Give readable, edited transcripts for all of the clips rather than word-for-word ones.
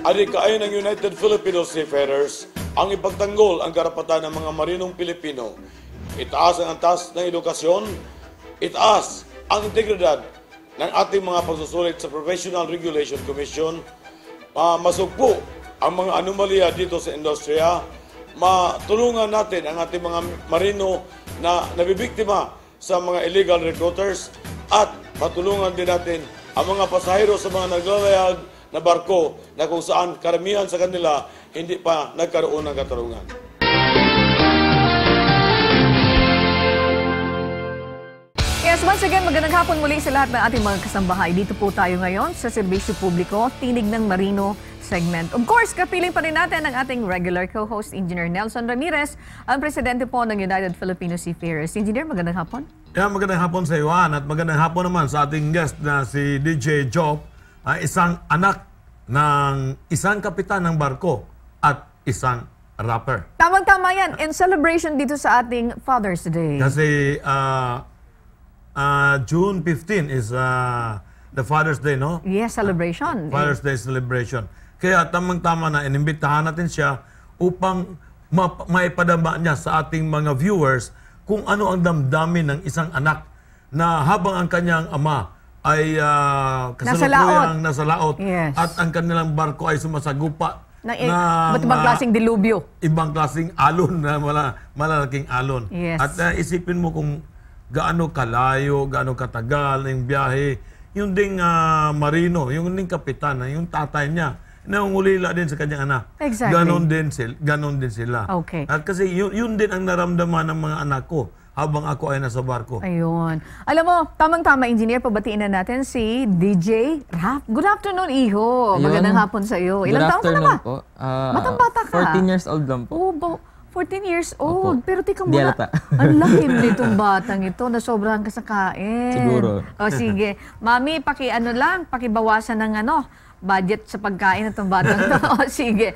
Adi kaayon ng United Filipino Seafarers ang ipagtanggol ang karapatan ng mga marinong Pilipino. Itaas ang antas ng edukasyon, itaas ang integridad ng ating mga pagsusulit sa Professional Regulation Commission, masugpo ang mga anomalya dito sa industriya, matulungan natin ang ating mga marino na nabibiktima sa mga illegal recruiters at matulungan din natin ang mga pasahero sa mga naglalayag na barko na kung saan karamihan sa kanila hindi pa nagkaroon ng katarungan. Yes, once again, magandang hapon muli sa lahat ng ating mga kasambahay. Dito po tayo ngayon sa Serbisyo Publiko, Tinig ng Marino segment. Of course, kapiling pa rin natin ang ating regular co-host, Engineer Nelson Ramirez, ang presidente po ng United Filipino Seafarers. Engineer, magandang hapon. Yeah, magandang hapon sa Iwan at magandang hapon naman sa ating guest na si DJ Job, isang anak ng isang kapitan ng barko at isang rapper. Tamang-tama yan. In celebration dito sa ating Father's Day. Kasi June 15 is the Father's Day, no? Yes, celebration. Father's Day celebration. Kaya tamang-tama na inimbitahan natin siya upang maipadama niya sa ating mga viewers kung ano ang damdamin ng isang anak na habang ang kanyang ama ay kasalukuyang nasa laot yes. At ang kanilang barko ay sumasagupa na ibang klaseng dilubyo. Ibang klaseng alon na malalaking alon. Yes. At isipin mo kung gaano kalayo, gaano katagal yung biyahe. Yung ding marino, yung ding kapitan, yung tatay niya, nangungulila din sa kanyang anak. Exactly. Ganon din sila. Okay. At kasi yun din ang naramdaman ng mga anak ko habang ako ay nasa barko. Ayun. Alam mo, tamang-tama, Engineer, pabatiin na natin si DJ Rap. Good afternoon, Iho. Ayun. Magandang hapon sa iyo. Ilang taon ka na ba? Po. Batang-bata ka. 14 years old lang po. Oh, 14 years old. Opo. Pero tika Di muna. halata. Ang laki nitong batang ito. Nasobrahan ka sa kain. Siguro. O sige. Mami, pakibawasan ng budget sa pagkain ng batang ito. O sige.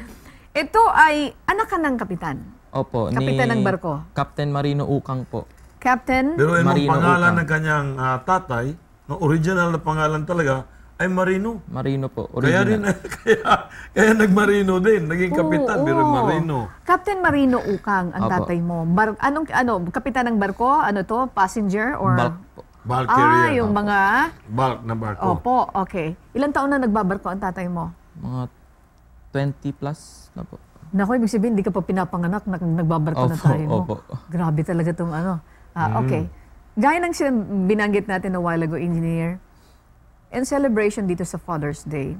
Ito ay anak ka ng kapitan. Opo. Kapitan ng barko. Captain Marino Ukang po. Captain? Pero yung Marino pangalan Ukang. ng kanyang tatay, no, original na pangalan talaga, ay Marino. Marino po. Kaya Original. kaya nagmarino din, naging kapitan, pero Marino. Captain Marino Ukang ang Opo. tatay mo. Kapitan ng barko? Ano to? Passenger or? Bulk po. Bulk carrier. Yung mga... Bulk na barko. Opo, okay. Ilang taon na nagbabarko ang tatay mo? Mga 20 plus na po. Naku, ibig sabihin, hindi ka pa pinapanganak na nagbabarko na Opo, tayo mo. opo. Grabe talaga itong Okay. Gaya ng binanggit natin a while ago, Engineer, in celebration dito sa Father's Day,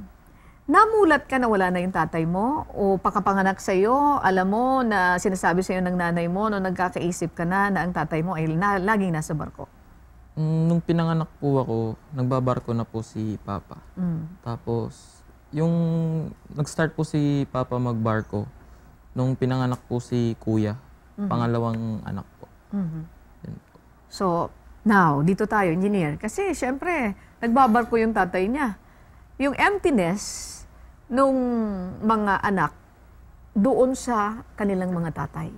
namulat ka na wala na yung tatay mo o pakapanganak sa'yo, alam mo na sinasabi sa'yo ng nanay mo no nagkakaisip ka na ang tatay mo ay laging nasa barko? Nung pinanganak po ako, nagbabarko na po si Papa. Tapos, yung nag-start po si Papa magbarko, nung pinanganak po si Kuya, pangalawang anak po. Yun po. So, now, dito tayo, Engineer. Kasi, syempre, nagbabarko yung tatay niya. Yung emptiness nung mga anak doon sa kanilang mga tatay.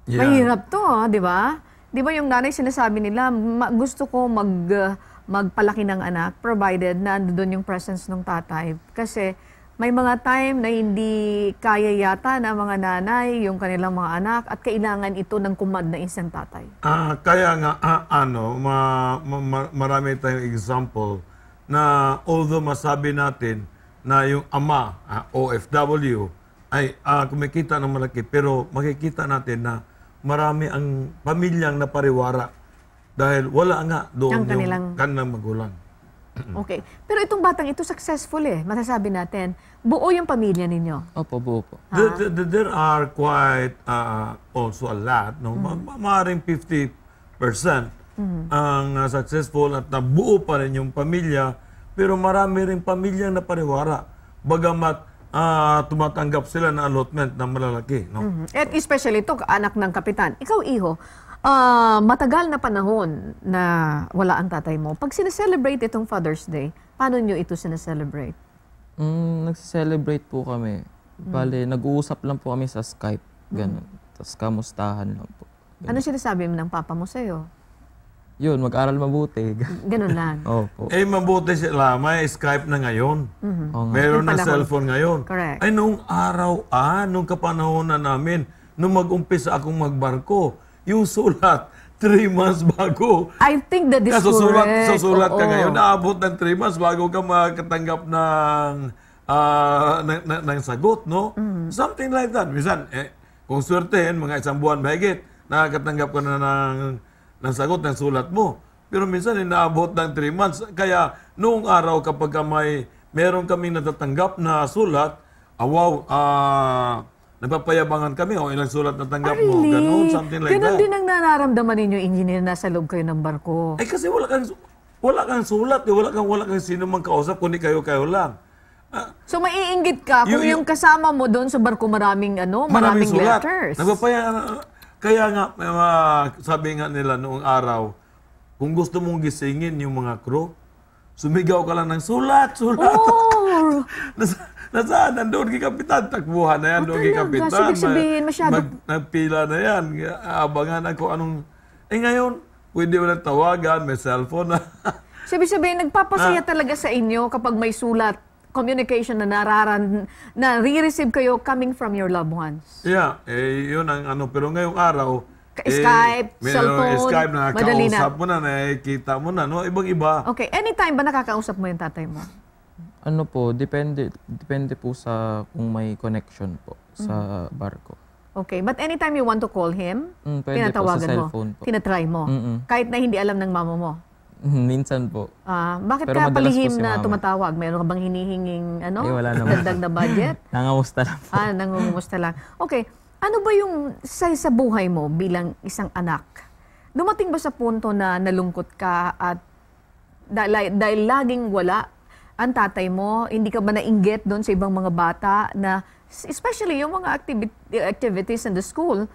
Yeah. Mahirap to, di ba? Di ba yung nanay sinasabi nila, gusto ko magpalaki ng anak provided na doon yung presence ng tatay. Kasi may mga time na hindi kaya yata na mga nanay yung kanilang mga anak at kailangan ito ng command na isang tatay. Kaya nga, marami tayong example na although masabi natin na yung ama, OFW, ay kumikita ng malaki, pero makikita natin na marami ang pamilyang napariwara dahil wala nga doon yung kanilang magulang. Okay. Pero itong batang ito successful masasabi natin. Buo yung pamilya ninyo. Opo, buo po. There are quite also a lot, no? Maaaring 50% ang successful at nabuo pa rin yung pamilya, pero marami rin pamilyang napariwara. Bagamat tumatanggap sila ng allotment ng malalaki, no? At especially ito, anak ng kapitan. Ikaw, Iho, matagal na panahon na wala ang tatay mo. Pag sineselebrate itong Father's Day, paano nyo ito sineselebrate? Nagse-celebrate po kami. Bale, nag-uusap lang po kami sa Skype. Ganun. Tapos kamustahan lang po. Ganun. Ano sinasabi mo ng papa mo sa'yo? Yun, mag-aral mabuti. Ganun lang. Opo. Mabuti sila, may Skype na ngayon. Oo nga. Meron Yung na panahon. cellphone ngayon. Correct. Ay, nung araw, nung kapanahon na namin, nung mag-umpisa akong magbarko, yung sulat, 3 months bago. I think that is Kaso correct. susulat ka Oo. ngayon, naabot ng 3 months bago ka makatanggap ng sagot, no? Something like that. Minsan, kung swertehin, mga 1 buwan mahigit, nakakatanggap ka na ng sagot ng sulat mo. Pero minsan, inaabot ng 3 months. Kaya, noong araw, kapag meron kaming natatanggap na sulat, nagpapayabangan kami, ilang sulat natanggap mo, ganun, something like Ganun that. din ang nararamdaman ninyo, engineer, nasa loob kayo ng barko. Kasi wala kang sulat, wala kang sino mang kausap, kundi kayo lang. So maiinggit ka kung yung kasama mo doon sa barko maraming sulat. letters. Kaya nga, sabi nga nila noong araw, kung gusto mong gisingin yung mga crew, sumigaw ka lang ng sulat. Oh! Nasaan? Nandoon kay Kapitan. Takbuhan na yan. Doon kay talaga? Kapitan. So, ibig sabihin, masyado- Nagpila na yan. Abangan ako anong... ngayon, pwede mo na tawagan, may cellphone na. Sabi-sabihin, nagpapasaya talaga sa inyo kapag may sulat, communication na re-receive kayo coming from your loved ones. Yeah, yun ang pero ngayong araw, Skype, cellphone, Skype na, madali na. kausap mo na, nakikita mo na, no? Ibang-iba. Okay, anytime ba nakakausap mo yung tatay mo? Ano po, depende po sa kung may connection po sa barko. Okay, but anytime you want to call him, Pwede po sa tinatawagan cellphone mo, po. tinatry mo, kahit na hindi alam ng mama mo. Minsan po. Bakit Pero ka madalas po palihim si na mama. tumatawag? Meron ka bang hinihinging Wala naman. dagdag na budget? Nangamusta lang po. Nangungumusta lang. Okay, ano ba yung sa buhay mo bilang isang anak? Dumating ba sa punto na nalungkot ka at dahil laging wala ang tatay mo, hindi ka ba nainggit doon sa ibang mga bata na, especially yung mga activities in the school,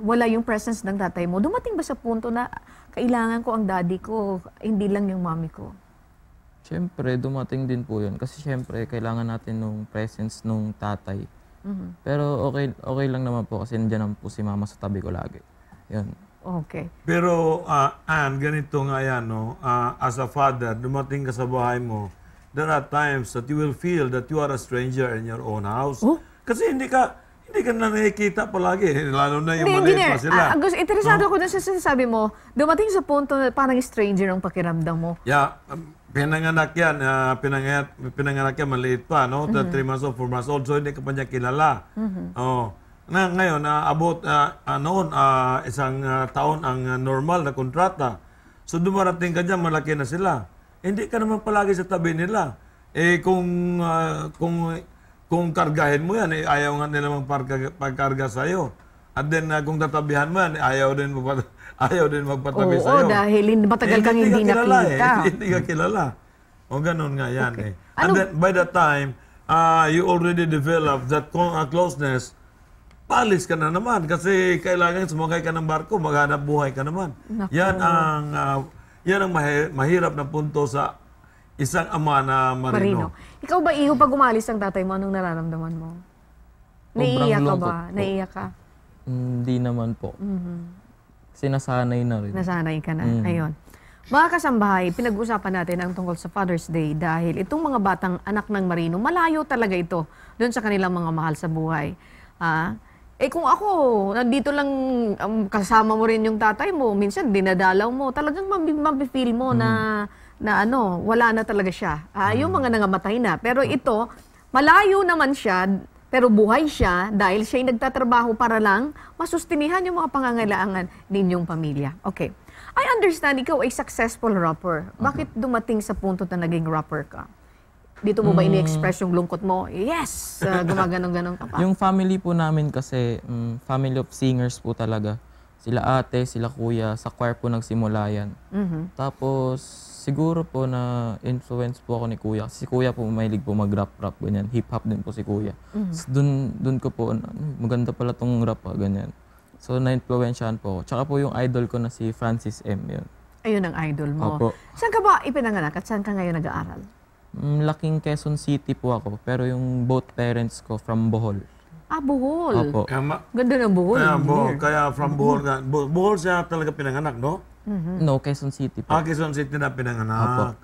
wala yung presence ng tatay mo. Dumating ba sa punto na kailangan ko ang daddy ko, hindi lang yung mommy ko? Siyempre, dumating din po yun. Kasi siyempre, kailangan natin nung presence nung tatay. Pero okay lang naman po kasi nandiyan naman po si mama sa tabi ko lagi. Yun. Okay. Pero, Ann, ganito nga yan, no? As a father, dumating ka sa bahay mo, there are times that you will feel that you are a stranger in your own house. Oh? Kasi hindi ka na nakikita palagi, lalo na yung Hindi, maliit engineer, pa sila. interesado ako dun sa sinasabi mo, dumating sa punto na parang stranger ang pakiramdam mo. Yeah, pinanganak yan, maliit pa, no? 3 months old, 4 months old, so hindi ka pa niya kilala. Ngayon, abot noon, isang taon ang normal na kontrata. So dumarating ka dyan, malaki na sila. Hindi ka naman palagi sa tabi nila. Kung kargahin mo yan, ayaw nga nila magpagkarga sa'yo. At then, kung tatabihan mo yan, ayaw din magpatabi Oo, sa'yo. dahil matagal kang hindi nakita. Hindi ka kilala. O ganun nga yan. Okay. And then, by that time, you already develop that closeness, palis ka na naman. Kasi kailangan sumakay ka ng barko, maghanap buhay ka naman. Naku. Yan ang mahirap na punto sa isang ama na marino. Ikaw ba, Iho, pag umalis ang tatay mo, anong nararamdaman mo? Naiiyak ka ba? Naiiyak ka? Hindi naman po. Sinasanay na rin. Nasanay ka na. Ayun. Mga kasambahay, pinag-usapan natin ang tungkol sa Father's Day dahil itong mga batang anak ng marino, malayo talaga ito doon sa kanilang mga mahal sa buhay. Kung ako, nandito lang kasama mo rin yung tatay mo, minsan dinadalaw mo, talagang mabifeel mo na wala na talaga siya. Yung mga nangamatay na. Pero ito, malayo naman siya, pero buhay siya dahil siya'y nagtatrabaho para lang masustinihan yung mga pangangailangan ninyong pamilya. Okay. I understand ikaw ay successful rapper. Bakit dumating sa punto na naging rapper ka? Dito mo ba ini-express yung lungkot mo? Yes! Gumaganong-ganong ka pa. Yung family po namin kasi, family of singers po talaga. Sila ate, sila kuya, sa choir po nagsimula yan. Tapos, siguro po na influence po ako ni kuya. Kasi si kuya po mahilig po mag-rap-rap, ganyan. Hip-hop din po si kuya. So, dun ko po, maganda pala tong rap, ganyan. So, na-influensyahan po ako. Tsaka po yung idol ko na si Francis M. Yun. Ayun ang idol mo. Opo. Saan ka ba ipinanganak at saan ka ngayon nag-aaral? Laking Quezon City po ako, pero yung both parents ko from Bohol. Bohol. Opo. Ganda ng Bohol. Kaya from Bohol ka. Bohol siya talaga pinanganak, no? No, Quezon City po. Quezon City na pinanganak.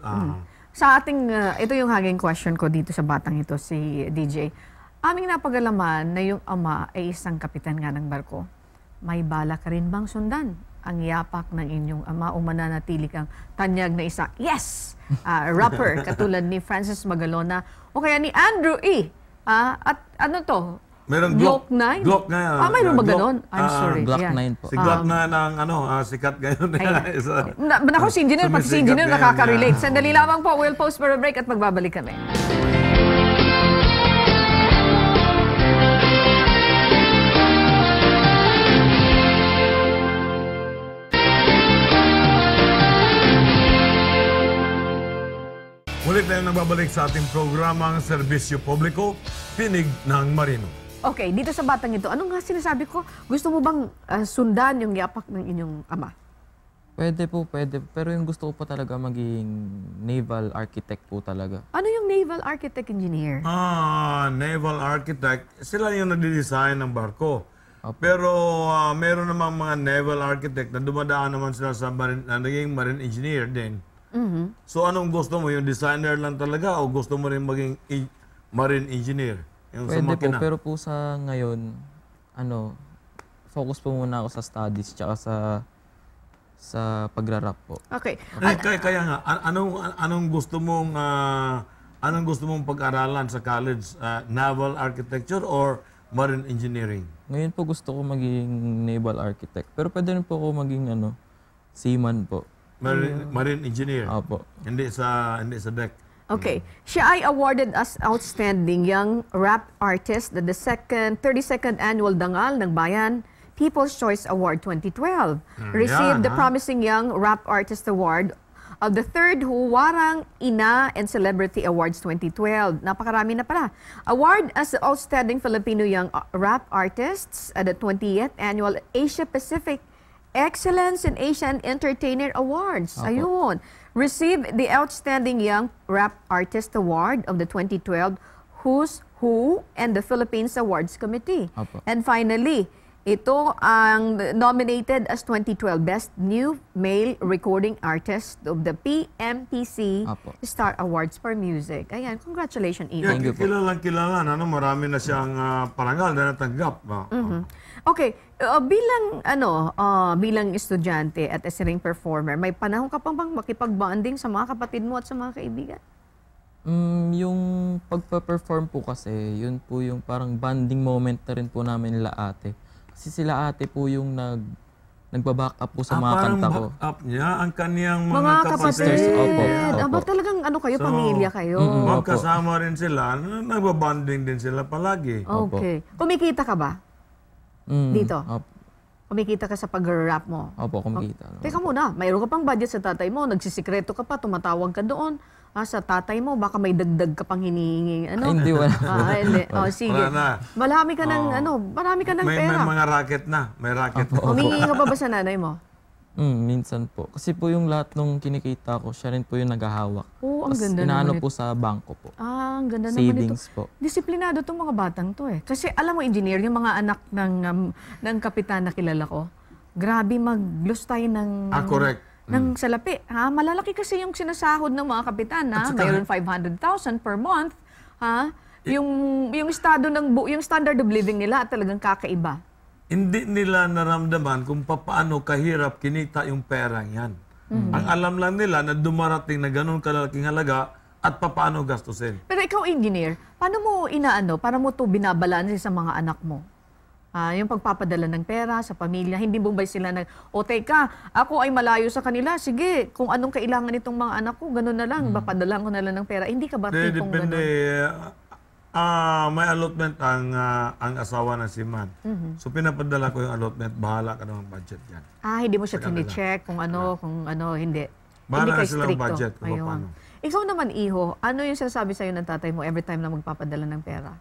Sa ating, ito yung haging question ko dito sa batang ito, si DJ. Aming napagalaman na yung ama ay isang kapitan nga ng barko. May bala ka rin bang sundan ang yapak ng inyong ama o mananatili kang tanyag na isa? Yes! Rapper, katulad ni Francis Magalona o kaya ni Andrew E. At ano to? Meron Glock 9? Glock 9. mayroon ba Glock, ganon? I'm sorry. Glock Yeah. 9 po. Si Glock 9 ang sikat ngayon. Naku, si engineer, pati si engineer Sumisikat nakaka-relate. ngayon, Sandali lamang po, we'll pause for a break at magbabalik kami. Muli tayong nagbabalik sa ating programang Serbisyo Publiko, Tinig ng Marino. Okay, dito sa batang ito, ano nga sinasabi ko? Gusto mo bang sundan yung yapak ng inyong ama? Pwede po, pwede. Pero yung gusto ko po talaga maging naval architect po talaga. Ano yung naval architect engineer? Naval architect, sila yung nagde-design ng barko. Pero meron namang mga naval architect na dumadaan naman sila sa naging marine engineer din. So anong gusto mo? Yung designer lang talaga o gusto mo rin maging marine engineer? Yung sa Pwede po, makina? pero po sa ngayon, focus po muna ako sa studies tsaka sa pagrarap po. Okay. Kaya nga, anong gusto mong pag-aralan sa college? Naval architecture or marine engineering? Ngayon po gusto ko maging naval architect. Pero pwede rin po ako maging seaman po. Marine engineer. Opo. Hindi sa deck. Okay. Siya ay awarded as Outstanding Young Rap Artist at the 32nd Annual Dangal ng Bayan People's Choice Award 2012. Received the Promising Young Rap Artist Award of the 3rd Huwarang Ina and Celebrity Awards 2012. Napakarami na pala. Award as Outstanding Filipino Young Rap Artists at the 20th Annual Asia Pacific Excellence in Asian Entertainer Awards. Apo. Ayun. Received the Outstanding Young Rap Artist Award of the 2012 Who's Who and the Philippines Awards Committee. Apo. And finally, ito ang nominated as 2012 Best New Male Recording Artist of the PMPC Apo. Star Awards for Music. Ayan, congratulations, Ivo. Thank you po. Kilalang kilala, marami na siyang parangal na natanggap. Okay, bilang estudyante at as a ring performer, may panahon ka pang bang makipag-bonding sa mga kapatid mo at sa mga kaibigan? Yung pagpa-perform po kasi, yun po yung parang bonding moment na rin po namin nila ate. Kasi sila ate po yung nagbaback up po sa mga kanta ko. Parang back up niya ang kaniyang Mga kapatid. Opo. Aba, talagang So, pamilya kayo. Magkasama rin sila, nagbabanding din sila palagi. Okay. Kumikita ka ba? Dito? Opo, Kumikita ka sa pag-rap mo? opo, kumikita. Teka muna, mayroon ka pang budget sa tatay mo, nagsisikreto ka pa, tumatawag ka doon. Sa tatay mo, baka may dagdag ka pang hinihingi. Ay, hindi, wala. Hindi. Sige. Wala na. Marami ka ng, marami ka ng May pera. mga racket na. May racket na. Humingi ka pa ba sa nanay mo? Minsan po. Kasi po yung lahat nung kinikita ko, siya rin po yung naghahawak. Oo, ang Tapos ganda inaano naman po sa bangko po. Ang ganda naman ito. Savings po. Disiplinado tong mga batang to eh. Kasi alam mo, engineer, yung mga anak ng kapitan na kilala ko, grabe maglustay ng Correct. ng salapi. Malalaki kasi yung sinasahod ng mga kapitan. Mayroon 500,000 per month. Yung estado yung standard of living nila talagang kakaiba. Hindi nila naramdaman kung paano kahirap kinita yung pera yan. Ang alam lang nila na dumarating na ganun kalalaking halaga at paano gastusin. Pero ikaw, engineer, paano mo para mo to binabalanse sa mga anak mo? Yung pagpapadala ng pera sa pamilya, hindi mo ba sila teka, ako ay malayo sa kanila, sige, kung anong kailangan nitong mga anak ko, ganun na lang, papadalan ko na lang ng pera. Hindi ka ba tipong Depende. ganun? May allotment ang asawa ng Siman. So pinapadala ko yung allotment, bahala ka ng budget yan. Hindi mo siya tini-check kung ano, hindi. Bahala hindi na silang budget kung paano. Ikaw naman, Iho, ano yung sinasabi sa'yo ng tatay mo every time na magpapadala ng pera?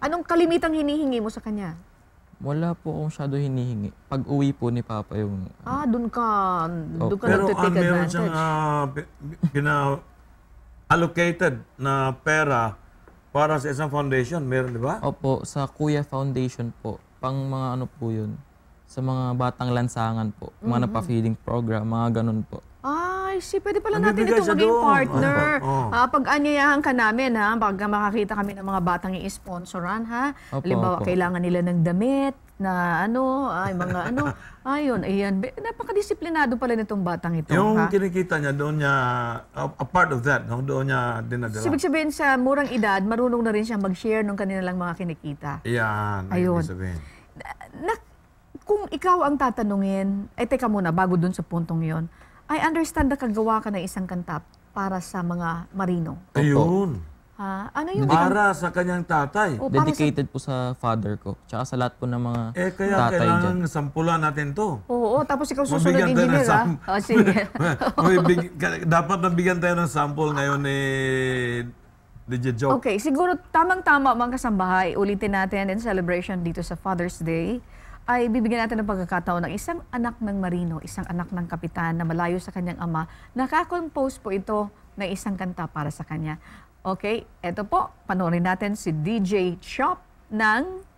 Anong kalimitang hinihingi mo sa kanya? Wala po akong masyado hinihingi. Pag uwi po ni Papa yung... Doon ka Pero nagtitake meron advantage. siyang allocated na pera para sa isang foundation. Meron, di ba? Opo, sa Kuya Foundation po. Pang mga ano po yun. sa mga batang lansangan po, mga napa-feeding program, mga ganun po. Ay, pwede pala natin Nagbibigay ito siya maging doon. partner. Oo. Pag anyayahan ka namin, ha, pag makakita kami ng mga batang i-sponsoran, ha, Opo, halimbawa, opo. kailangan nila ng damit, na mga ayun, ayan. Napakadisiplinado pala nitong batang ito, Yung ha. kinikita niya, doon niya, a part of that, no? Doon niya dinadala. Ibig sabihin, sa murang edad, marunong na rin siya mag-share ng kanilang mga kinikita. Yan, Ayun. ibig sabihin. Kung ikaw ang tatanungin, teka muna, bago dun sa puntong yon, I understand na kagawa ka ng isang kanta para sa mga marino. Ayun. Ha? Ano yung Para sa kanyang tatay. O, para sa- Dedicated po sa father ko, tsaka sa lahat po ng mga Kaya tatay dyan. kailangan sampulan natin to. Oo, tapos ikaw susunod Mabigyan tayo ng engineer, ha? sam- Sige. Dapat nabigyan tayo ng sample ngayon ni DJ Joke. Okay, siguro tamang-tama mga kasambahay, ulitin natin in celebration dito sa Father's Day, ay bibigyan natin ng pagkakataon ng isang anak ng marino, isang anak ng kapitan na malayo sa kanyang ama. Nakakompose po ito ng isang kanta para sa kanya. Okay, eto po, panoorin natin si DJ Chop ng...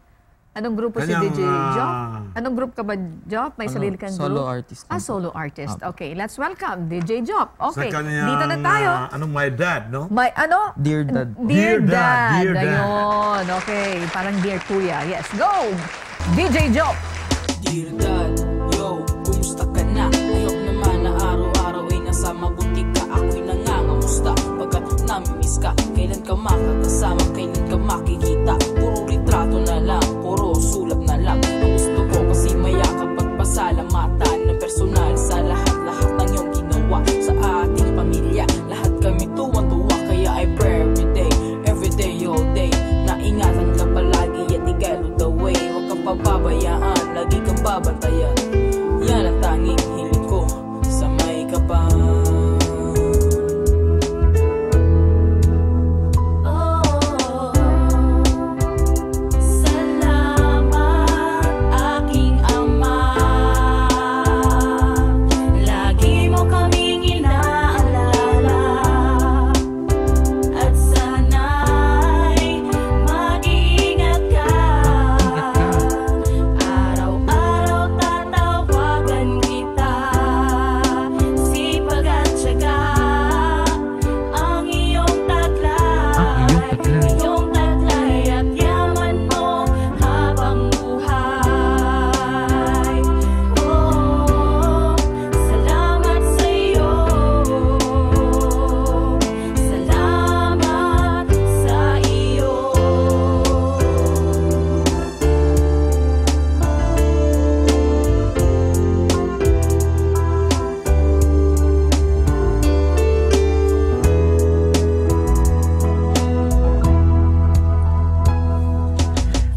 Anong grupo si Kanyang, DJ Chop? Anong group ka ba, Chop? May sarili kang group? Solo artist. din po. Solo artist. Okay, let's welcome DJ Chop. Okay, Sa kanyang, dito na tayo. My Dad, no? May ano? Dear Dad. Dear Dear Dad, Dad. Dear Dad. Ayun. Okay. Parang Dear Kuya. Yes. Go! DJ Joe. Dear Dad, yo, kumusta ka na? Ayok naman na araw-araw ay nasa mabuti ka. Ako'y nangangamusta pagkat namimiss ka. Kailan ka makakasama, kailan ka makikita. Puro litrato na lang, puro sulat na lang. Ang gusto ko kasi mayakap pagpasalamatan ng personal sa lahat-lahat ng iyong ginawa sa ating pamilya. Lahat kami tuwan-tuwa kaya I pray every day, all day. Naingatan ka palagi at ikaw the way. Huwag kang pababayaan, lagi kang babantayan. Yan ang tanging hiling ko sa may kapal.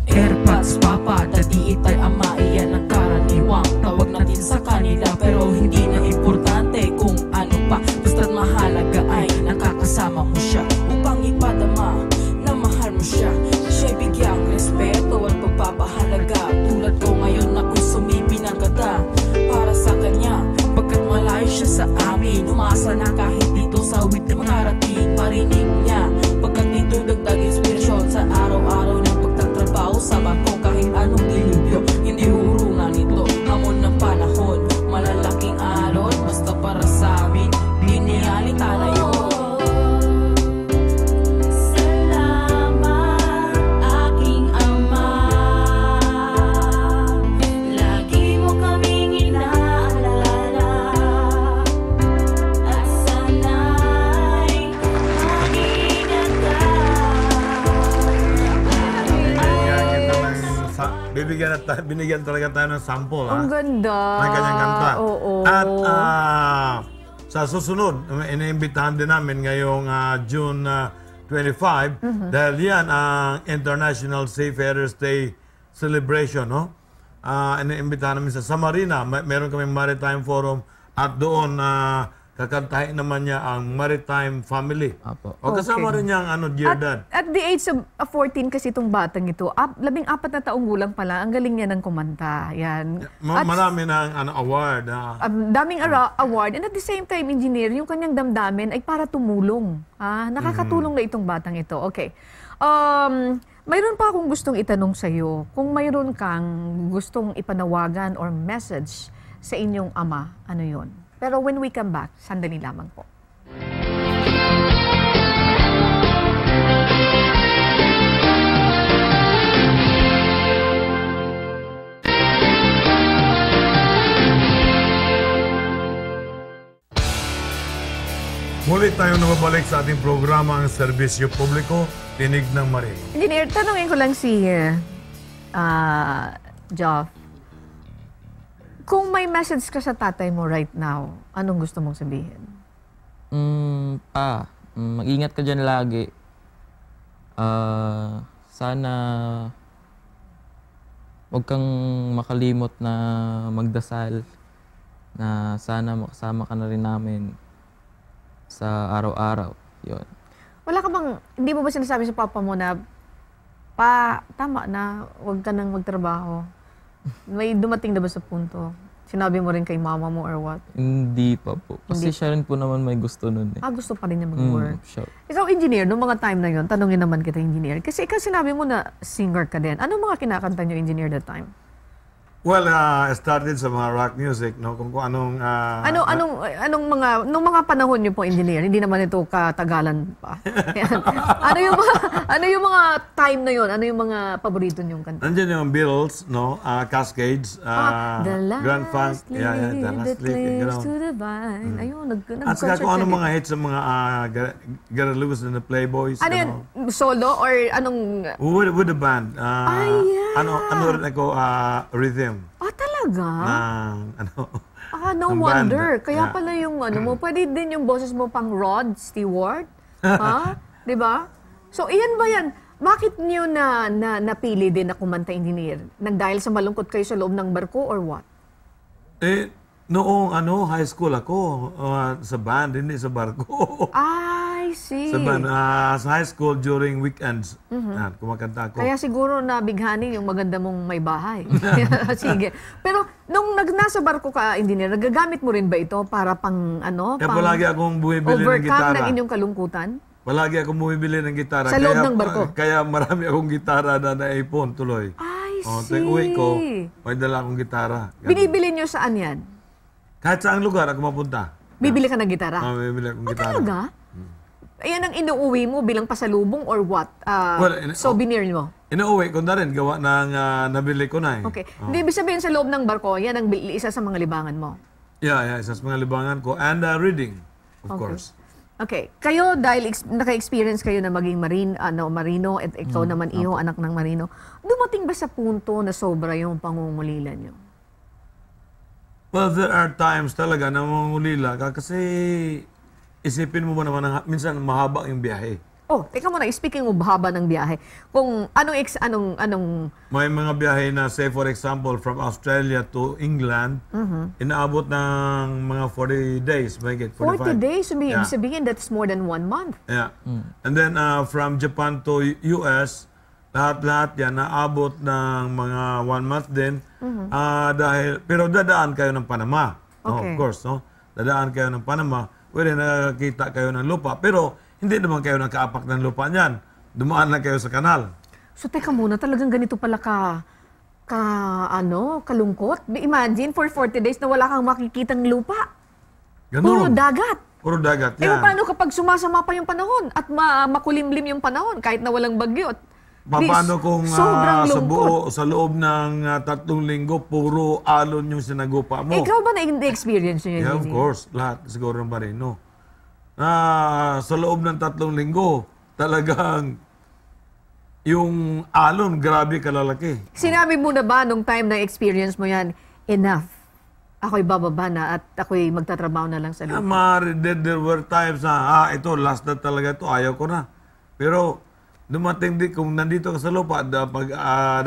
Airpods, Papa, Daddy, Itay, Ama, iyan ang karaniwang tawag natin sa kanila. Pero hindi na importante kung ano pa, basta't mahalaga ay nakakasama mo siya. Upang ipadama na mahal mo siya, siya'y bigyang respeto at pagpapahalaga. Tulad ko ngayon ako'y sumipi ng ganda para sa kanya, pagkat malayo siya sa amin. Umasa na kahit dito sa wit na makarating marinig niya, pagkat ito'y dagdag inspirasyon sa araw-araw ng pagtatrabaho sa bangko. Kahit anong dilubyo, hindi hurungan ito. Hamon ng panahon, malalaking alon, basta para sa amin, diniyalita na yun. Binigyan talaga tayo ng sample, ha? Ang ganda. Ng kanyang kanta. Oo. At sa susunod, iniimbitahan din namin ngayong June 25 dahil yan ang International Seafarers Day celebration, no? Iniimbitahan namin sa Samarina. Meron kaming Maritime Forum at doon kakantahin naman niya ang Maritime Family. Apo. O kasama rin niya ang Dear Dad. At the age of 14 kasi itong batang ito, 14 na taong gulang pala, ang galing niya ng kumanta. Yan. Marami ng award. Daming award. And at the same time, engineer, yung kanyang damdamin ay para tumulong. Nakakatulong na itong batang ito. Okay. Mayroon pa akong gustong itanong sa iyo. Kung mayroon kang gustong ipanawagan or message sa inyong ama, ano yon? Pero when we come back, sandali lamang po. Muli tayong nababalik sa ating programa ang Serbisyo Publiko, Tinig ng Marino. Engineer, tanongin ko lang si Joff. Kung may message ka sa tatay mo right now, anong gusto mong sabihin? Mag-ingat ka dyan lagi. Sana huwag kang makalimot na magdasal na sana makasama ka na rin namin sa araw-araw. Yun. Wala ka bang, hindi mo ba sinasabi sa papa mo na, tama na, huwag ka nang magtrabaho? May dumating na ba sa punto? Sinabi mo rin kay mama mo or what? Hindi pa po. Kasi siya rin po naman may gusto nun eh. Gusto pa rin niya mag-work. Sure. Ikaw, engineer, noong mga time na yon, tanungin naman kita, engineer. Kasi ikaw sinabi mo na singer ka din. Anong mga kinakanta niyo, engineer, that time? Well, I started sa mga rock music, no? Kung anong... Anong nung mga panahon niyo po, engineer, hindi naman ito katagalan pa. Yan. ano yung mga time na yon? Ano yung mga paborito niyong kanta? Nandiyan yung Beatles, no? Cascades, The last Grand Funk, lead The Last that Lead, leads to the vine. Ayun, At saka nag-concert kung anong ka mga hits sa mga Gary Lewis and the Playboys. din. Ano yun? Solo or anong... With the band. yeah. Ano rin ako, rhythm. Talaga? No ng wonder. band. Kaya Yeah. pala yung ano mo, pwede din yung boses mo pang Rod Stewart. Ha? 'Di ba? So, iyan ba yan? Bakit niyo napili din na kumanta, engineer? Nagdahil sa malungkot kayo sa loob ng barko or what? Noong high school ako, sa band, hindi sa barko. I see. Sa band, sa high school during weekends. Kumakanta ako. Kaya siguro nabighani yung maganda mong may bahay. Sige. Pero nung nasa barko ka, engineer, nagagamit mo rin ba ito para pang Kaya palagi akong bumibili ng overcome gitara. ng inyong kalungkutan? Palagi akong bumibili ng gitara. Sa loob ng barko? Kaya marami akong gitara na naipon tuloy. I see. Tuwing uwi ko, may dala akong gitara. Ganun. Binibili nyo saan yan? Kahit saang lugar ako mapunta. Bibili ka ng gitara? Bibili akong gitara. Talaga? Ayan ang inuuwi mo bilang pasalubong or what? Souvenir mo? Inuuwi ko na rin, gawa ng nabili ko na eh. Okay. Hindi, ibig sabihin sa loob ng barko, yan ang isa sa mga libangan mo? Yeah, isa sa mga libangan ko. And reading, of course. Okay. Kayo, dahil naka-experience kayo na maging marino, at ikaw naman iho, anak ng marino, dumating ba sa punto na sobra yung pangungulila nyo? Well, there are times talaga na mangulila ka kasi isipin mo ba naman minsan mahaba yung biyahe. Teka muna, speaking of haba ng biyahe, kung anong May mga biyahe na, say for example, from Australia to England, inaabot ng mga 40 days, may get 40 45. days, ibig Yeah. sabihin that's more than 1 month. Yeah. And then from Japan to US, lahat-lahat yan naabot ng mga 1 month din. Pero dadaan kayo ng Panama. No, Okay. of course, no? Dadaan kayo ng Panama. Pwede nakakita kayo ng lupa. Pero hindi naman kayo nakaapak ng lupa niyan. Dumaan lang kayo sa kanal. So teka muna, talagang ganito pala kalungkot? Imagine for 40 days na wala kang makikitang lupa. Ganun. Puro dagat. Puro dagat Eh yan. paano kapag sumasama pa yung panahon at makulimlim yung panahon kahit na walang bagyo? Paano kung sobrang lungkot. sa loob ng 3 linggo, puro alon yung sinagupa mo? Ikaw ba na-experience nyo yun? Yeah, of Eugene? course. Lahat siguro ng marino. Sa loob ng 3 linggo, talagang yung alon, grabe kalalaki. Sinabi mo na ba nung time na experience mo yan, enough, ako'y bababa na at ako'y magtatrabaho na lang sa lupa? There were times na, ito, last na talaga ito, ayaw ko na. Pero, dumating din, kung nandito ka sa lupa, pag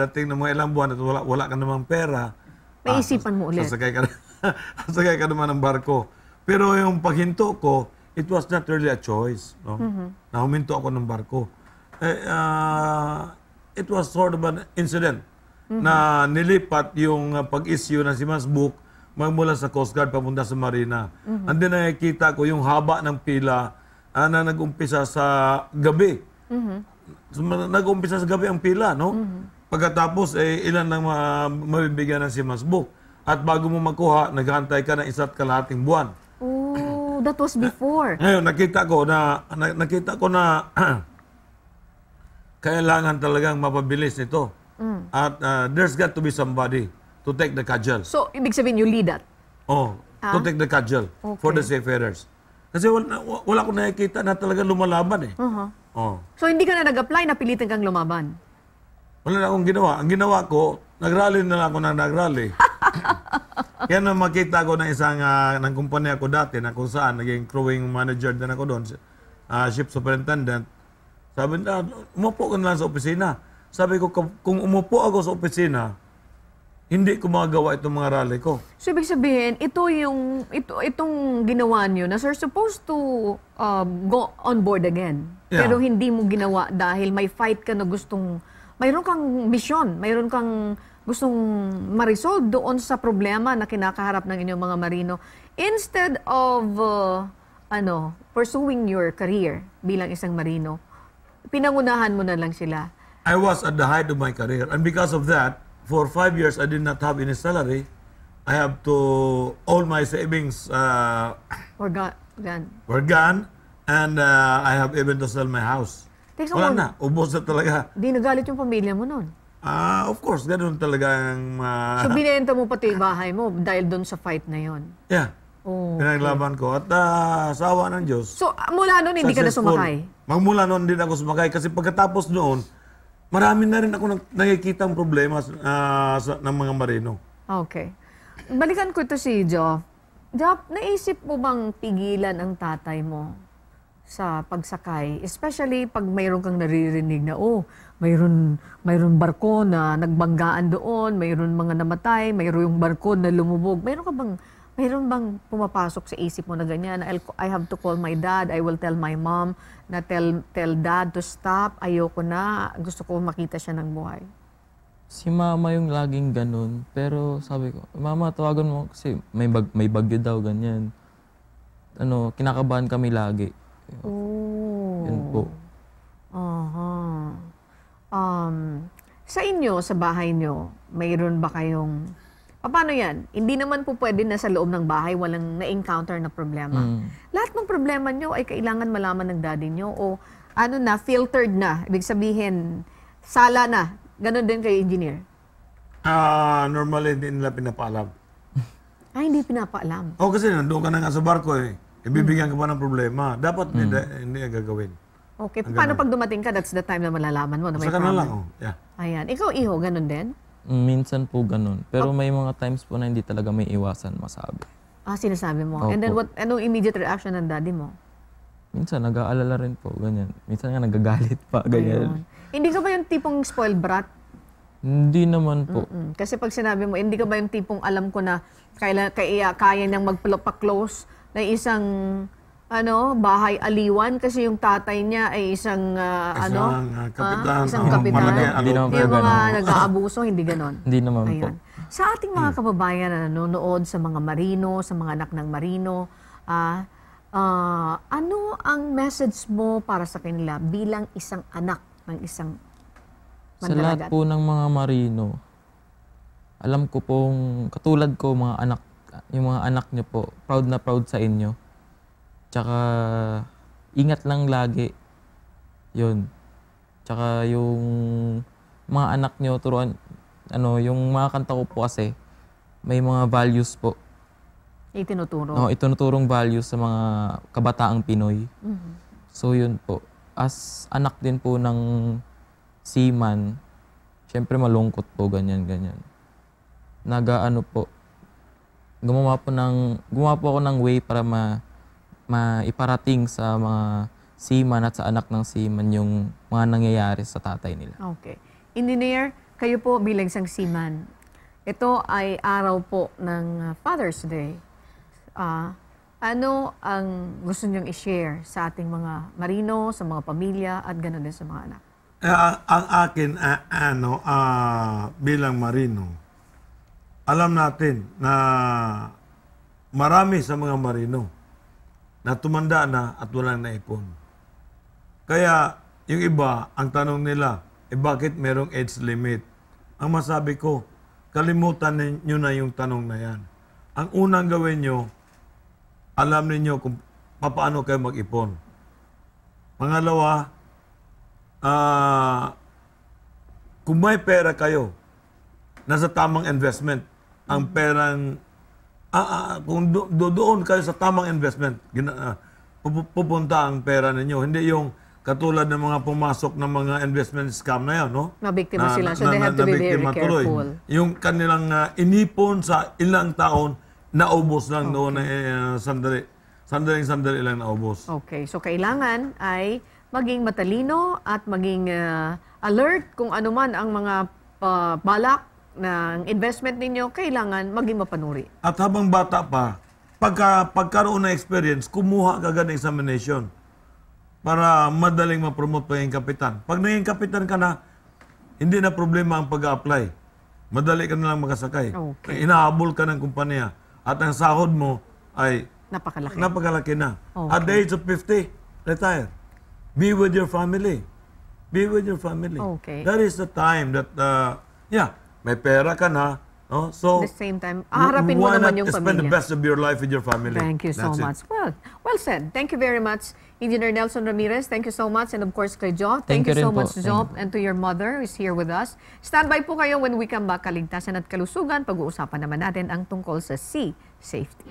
dating ng mga ilang buwan at wala ka namang pera, Naisipan mo ulit. sasakay ka naman ng barko. Pero yung paghinto ko, it was not really a choice. No? Na huminto ako ng barko. It was sort of an incident na nilipat yung pag-issue ng Siemens Book magmula sa Coast Guard papunta sa Marina. And then nakikita ko yung haba ng pila na nag-umpisa sa gabi. nag-umpisa sa gabi ang pila, no? Pagkatapos, ilan lang mabibigyan ng Siemens book. At bago mo makuha, naghantay ka ng 1.5 buwan. Oh, that was before. Ngayon, nakita ko na kailangan talagang mapabilis ito. At there's got to be somebody to take the cudgel. So, ibig sabihin, you lead that? To take the cudgel for the seafarers. Kasi wala ko nakikita na talagang lumalaban eh. So, hindi ka na nag-apply, napilitan kang lumaban? Wala na akong ginawa. Ang ginawa ko, nagrally na lang ako na nagrally. Kaya na makita ko ng isang ng kumpanya ko dati na kung saan naging crewing manager din ako doon, ship superintendent. Sabi na, umupo ka na lang sa opisina. Sabi ko, kung umupo ako sa opisina, hindi ko magagawa itong mga rally ko. So, ibig sabihin, itong ginawa nyo na sir, supposed to go on board again. Yeah. Pero hindi mo ginawa dahil may fight ka na mayroon kang mission, mayroon kang gustong ma-resolve doon sa problema na kinakaharap ng inyong mga marino. Instead of pursuing your career bilang isang marino, pinangunahan mo na lang sila. I was at the height of my career. And because of that, for 5 years, I did not have any salary. I have to, all my savings Or gone. were gone. And I have even to sell my house. Teka, Wala na, ubos na talaga. Di nagalit yung pamilya mo nun. Of course, ganun talaga ang... So, binenta mo pati yung bahay mo dahil doon sa fight na yon. yeah, Oh. pinaglaban ko. At sa awa ng Diyos, So, mula noon, hindi ka na successful. sumakay? Magmula noon, hindi na ako sumakay. Kasi pagkatapos noon, marami na rin ako nakikita ang problema ng mga marino. Okay. Balikan ko ito si Joff. Joff, naisip mo bang pigilan ang tatay mo sa pagsakay? Especially pag mayroon kang naririnig na, mayroon barko na nagbanggaan doon, mayroon mga namatay, mayroon yung barko na lumubog. Mayroon bang pumapasok sa isip mo na ganyan? I have to call my dad, I will tell my mom, na tell dad to stop, ayoko na, gusto ko makita siya ng buhay. Si mama yung laging ganun. Pero sabi ko, mama, tawagan mo kasi may bagyo daw, ganyan. Kinakabahan kami lagi. Oh. Yun po. Sa inyo, sa bahay nyo, mayroon ba kayong... Paano yan? Hindi naman po pwede na sa loob ng bahay walang na-encounter na problema. Lahat ng problema nyo ay kailangan malaman ng daddy nyo o filtered na. Ibig sabihin, sala na. Ganon din kayo, engineer. Normally, hindi nila pinapaalam. Hindi pinapaalam. Kasi nandoon ka na nga sa barko eh. Ibibigyan ka pa ng problema. Dapat hindi gagawin. Okay. Paano pag dumating ka, that's the time na malalaman mo na may Saka na problem? lang. Yeah. Ayan. Ikaw, iho, ganon din? Minsan po ganun. Pero may mga times po na hindi talaga may iwasan masabi. Sinasabi mo. Opo. And then, anong immediate reaction ng daddy mo? Minsan nag-aalala rin po, ganyan. Minsan nga nagagalit pa, ganyan. Ayun. Hindi ka ba yung tipong spoiled brat? Hindi naman po. Kasi pag sinabi mo, hindi ka ba yung tipong alam ko na kaya niyang magpa-close na isang bahay aliwan kasi yung tatay niya ay isang kapitan. isang kapitan. Malaki, Hindi naman po Yung mga ganun. nag-aabuso, hindi ganon. Hindi naman po. Ayun. Sa ating mga kababayan na nanonood, sa mga marino, sa mga anak ng marino, ano ang message mo para sa kanila bilang isang anak ng isang Sa lahat po ng mga marino, alam ko pong, katulad ko, yung mga anak nyo po, proud na proud sa inyo. Tsaka, ingat lang lagi. Yun. Tsaka yung mga anak nyo, turuan, yung mga kanta ko po kasi, may mga values po. Itinuturo. Itinuturong values sa mga kabataang Pinoy. So yun po. As anak din po ng seaman, syempre malungkot po, ganyan. Gumawa po ako ng way para maiparating sa mga seaman at sa anak ng seaman yung mga nangyayari sa tatay nila. Okay. Engineer, kayo po bilang isang seaman, ito ay araw po ng Father's Day. Ano ang gusto niyong i-share sa ating mga marino, sa mga pamilya, at gano'n din sa mga anak? Ang akin, bilang marino, alam natin na marami sa mga marino na tumanda na at walang naipon. Kaya yung iba, ang tanong nila, bakit merong age limit? Ang masabi ko, kalimutan nyo na yung tanong na yan. Ang unang gawin nyo, alam ninyo kung paano kayo mag-ipon. Pangalawa, kung may pera kayo, nasa tamang investment, ang perang, kung doon kayo sa tamang investment, pupunta ang pera ninyo. Hindi yung katulad ng mga pumasok ng mga investment scam na yan, no? Nabiktima sila, so they have to be very nabiktima tuloy. careful. Yung kanilang inipon sa ilang taon, naubos lang doon sandali lang naubos. Okay, so kailangan ay maging matalino at maging alert kung ano man ang mga balak ng investment ninyo, kailangan maging mapanuri. At habang bata pa, pagkaroon ng experience, kumuha ka agad ng examination para madaling ma-promote pa yung kapitan. Pag naging kapitan ka na, hindi na problema ang pag-apply. Madali ka na lang makasakay. Okay. Inahabol ka ng kumpanya at ang sahod mo ay Napakalaki. na. Okay. At the age of 50, retire. Be with your family. Be with your family. Okay. That is the time that, may pera ka na. No? So, At the same time, harapin mo why naman not yung spend the pamilya. best of your life with your family? Thank you so That's it. much. Well said. Thank you very much, Engineer Nelson Ramirez. Thank you so much. And of course, kay Jo. Thank Thank you you so rin po. much, Jo. And to your mother who is here with us. Stand by po kayo when we come back. Kaligtasan at kalusugan. Pag-uusapan naman natin ang tungkol sa sea safety.